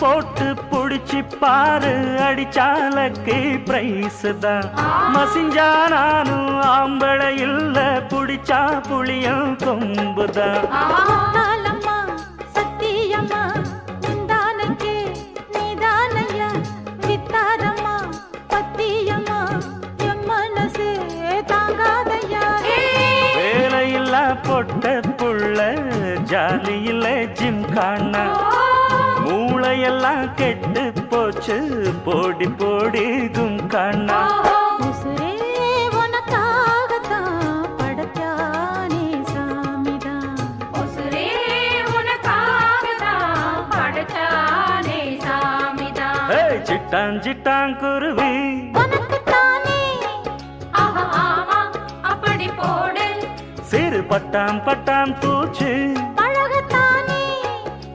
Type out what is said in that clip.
போட்டு புடிச்சு பாரு அடிச்சாலக்கு பிரைஸ் தான் மசிஞ்சா நானும் ஆம்பளை இல்ல புடிச்சா புளியும் கொம்புதான் வேலையில்லா பொட்ட புள்ள ஜாலியில ஜிம்கானா மூளையெல்லாம் கெட்டு போச்சு போடி போடி கும்கானா சிட்டான் சிட்டான் குருவி சிறு பட்டாம் பட்டாம் பூச்சி